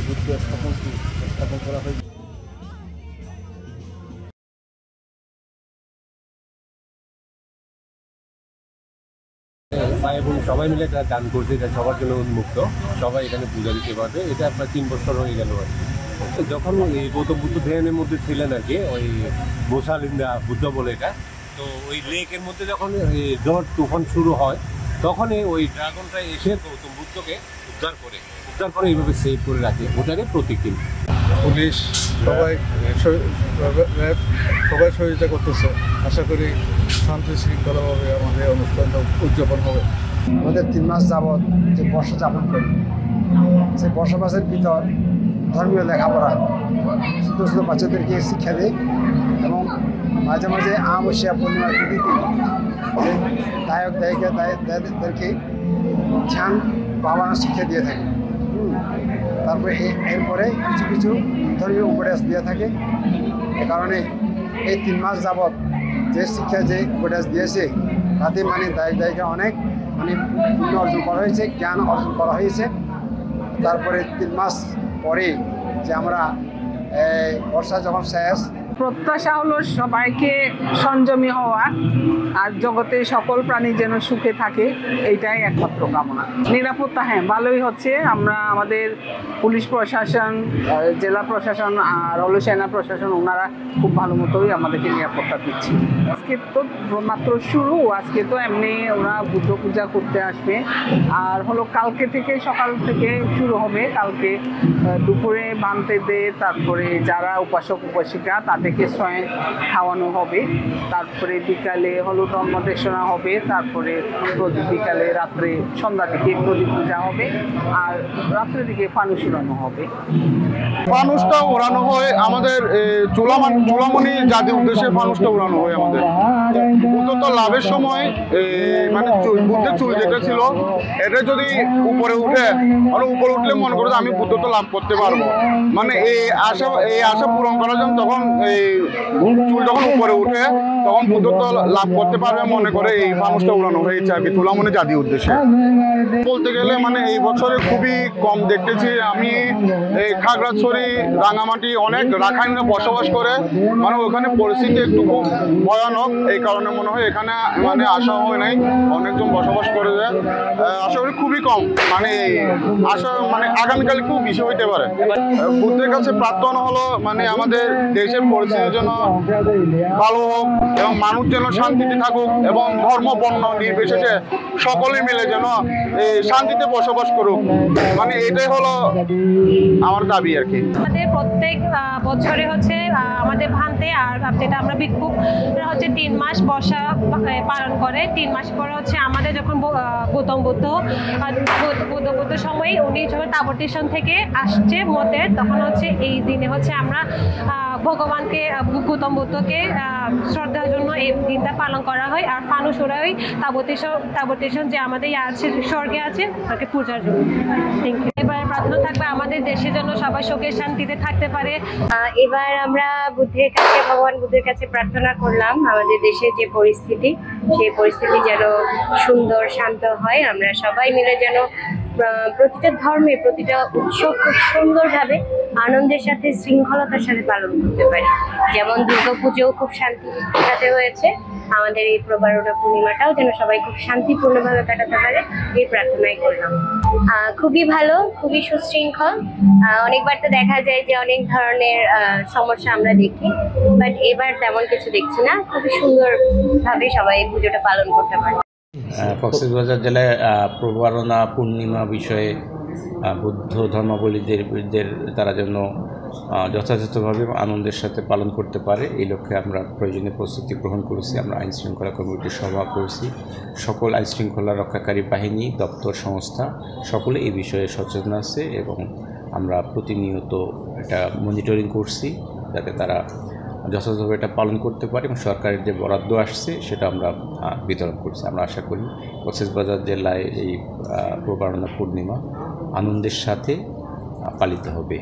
বুদ্ধ স্থাপন করা হয়েছে। ভাই বোন সবাই মিলে একটা দান করছে, এটা সবার জন্য উন্মুক্ত, সবাই এখানে পূজা দিতে পারবে। এটা আপনার 3 বছর হয়ে গেল আর কি। যখন এই গৌতম বুদ্ধ ধ্যানের মধ্যে ছিলেন আর কি, ওই মোসালিন্দা বুদ্ধ বলে এটা, তো ওই লেকের মধ্যে যখন ঝড় তুফান শুরু হয় তখনই ওই ড্রাগনটা এসে গৌতম বুদ্ধকে উদ্ধার করে এইভাবে সেভ করে রাখে, ওটাকে প্রতীক। পুলিশ সবাই সহযোগিতা করতেছে। আশা করি শান্তি শৃঙ্খলাভাবে আমাদের অনুষ্ঠানটা উদযাপন হবে। আমাদের 3 মাস যাবৎ যে বর্ষা যাপন করি, সেই বর্ষা মাসের ভিতর ধর্মীয় লেখাপড়া ছোটো ছোটো বাচ্চাদেরকে শিক্ষা দিই এবং মাঝে মাঝে অমাবস্যা পূর্ণিমার তিথিতে যে গায়ক গায়িকাদেরকে ধ্যান ভাবনা শিক্ষা দিয়ে থাকি। তারপরে এরপরে কিছু কিছু ধর্মীয় উপদেশ দিয়ে থাকে। এ কারণে এই 3 মাস যাবৎ যে শিক্ষা যে উপদেশ দিয়েছে তাতে মানে গায়িকা অনেক পুণ্য অর্জন করা হয়েছে, জ্ঞান অর্জন করা হয়েছে। তারপরে 3 মাস পরে যে আমরা বর্ষা যখন শেষ, প্রত্যাশা হলো সবাইকে সংযমী হওয়া আর জগতে সকল প্রাণী যেন সুখে থাকে, এইটাই একমাত্র কামনা। নিরাপত্তা হ্যাঁ ভালোই হচ্ছে। আমরা আমাদের পুলিশ প্রশাসন, জেলা প্রশাসন আর হলো সেনা প্রশাসন, ওনারা খুব ভালো মতোই আমাদেরকে নিরাপত্তা দিচ্ছে। আজকে তো মাত্র শুরু, আজকে তো এমনি ওরা বুদ্ধ পূজা করতে আসবে, আর হলো কালকে থেকে সকাল থেকে শুরু হবে। কালকে দুপুরে বান্তেদের, তারপরে যারা উপাসক উপাসিকা তাদেরকে স্বয়ং খাওয়ানো হবে। তারপরে বিকালে হলো ধর্মদেশনা হবে। তারপরে বিকালে রাত্রে সন্ধ্যা থেকে প্রদীপ পূজা হবে, আর রাত্রের দিকে ফানুস উড়ানো হবে। ফানুসটা উড়ানো হয় আমাদের চুলামণি জাতির উদ্দেশ্যে ফানুসটা উড়ানো হয় আমাদের। বুদ্ধত্ব লাভের সময় মানে বুদ্ধের চুল যেটা ছিল এটা যদি উপরে উঠে, আর উপরে উঠলে মনে করো আমি বুদ্ধত্ব লাভ করতে পারবো, মানে এই আশা পূরণ করার জন্য তখন এই চুল যখন উপরে উঠে তখন বুদ্ধত্ব লাভ করতে পারবে মনে করে এই ফানুসটা উড়ানো হয়েছে আর কি, চুলামণি জাতির উদ্দেশ্যে। বলতে গেলে মানে এই বছরে খুবই কম দেখতেছি আমি। এই খাগড়াছড়ি, রাঙামাটি অনেক রাখাইনরা বসবাস করে, মানে ওখানে পরিস্থিতি একটু খুব ভয়ানক। এই কারণে মনে হয় এখানে মানে আসা হয় নাই, অনেকজন বসবাস করে যায়। আশা করি খুবই কম, মানে আশা মানে আগামীকাল খুব বেশি হইতে পারে। বুদ্ধের কাছে প্রার্থনা হলো মানে আমাদের দেশের পরিস্থিতির জন্য ভালো হোক এবং মানুষ যেন শান্তিতে থাকুক এবং ধর্ম বর্ণ নির্বিশেষে সকলে মিলে যেন শান্তিতে বসবাস করুক, মানে এটাই হলো আমার দাবি আর কি। আমাদের প্রত্যেক বছরে হচ্ছে আমাদের ভান্তে আর যেটা আমরা ভিক্ষুক হচ্ছে 3 মাস বর্ষা পালন করে। 3 মাস পরে হচ্ছে আমাদের যখন গৌতম বুদ্ধ সময় উনি যখন তাবর্তেশন থেকে আসছে মতের, তখন হচ্ছে এই দিনে হচ্ছে আমরা ভগবানকে গৌতম বুদ্ধকে শ্রদ্ধার জন্য এই দিনটা পালন করা হয়। আর ফানুস ওরা ওই তাবর্তেশন যে আমাদের আছে স্বর্গে আছে তাকে পূজার জন্য। Thank you. এবার প্রার্থনা থাকবে আমাদের দেশের জন্য সবাই সুখে শান্তিতে থাকতে পারে। এবার আমরা বুদ্ধের কাছে, ভগবান বুদ্ধের কাছে প্রার্থনা করলাম আমাদের দেশের যে পরিস্থিতি, সেই পরিস্থিতি যেন সুন্দর শান্ত হয়। আমরা সবাই মিলে যেন প্রতিটা ধর্মে প্রতিটা উৎসব খুব সুন্দরভাবে আনন্দের সাথে শৃঙ্খলতার সাথে পালন করতে পারি। যেমন দুর্গাপুজোও খুব শান্তির সাথে হয়েছে, আমাদের এই প্রবারণা পূর্ণিমাটাও যেন সবাই খুব শান্তিপূর্ণভাবে কাটাতে পারে, এই প্রার্থনাই করলাম। খুবই ভালো, খুবই সুশৃঙ্খল। অনেকবার তো দেখা যায় যে অনেক ধরনের সমস্যা আমরা দেখি, বাট এবার তেমন কিছু দেখছি না। খুবই সুন্দরভাবে সবাই পুজোটা পালন করতে পারে। কক্সবাজার জেলায় প্রবারণা পূর্ণিমা বিষয়ে বৌদ্ধ ধর্মাবলম্বীদের তারা যেন যথাযথভাবে আনন্দের সাথে পালন করতে পারে, এই লক্ষ্যে আমরা প্রয়োজনীয় প্রস্তুতি গ্রহণ করেছি। আমরা আইন শৃঙ্খলা কমিটির সভা করেছি। সকল আইন শৃঙ্খলা রক্ষাকারী বাহিনী, দপ্তর, সংস্থা সকলে এই বিষয়ে সচেতন আছে এবং আমরা প্রতিনিয়ত এটা মনিটরিং করছি যাতে তারা যথাযথভাবে এটা পালন করতে পারে এবং সরকারের যে বরাদ্দ আসছে সেটা আমরা বিতরণ করছি। আমরা আশা করি কক্সবাজার জেলায় এই প্রবারণা পূর্ণিমা আনন্দের সাথে পালিত হবে।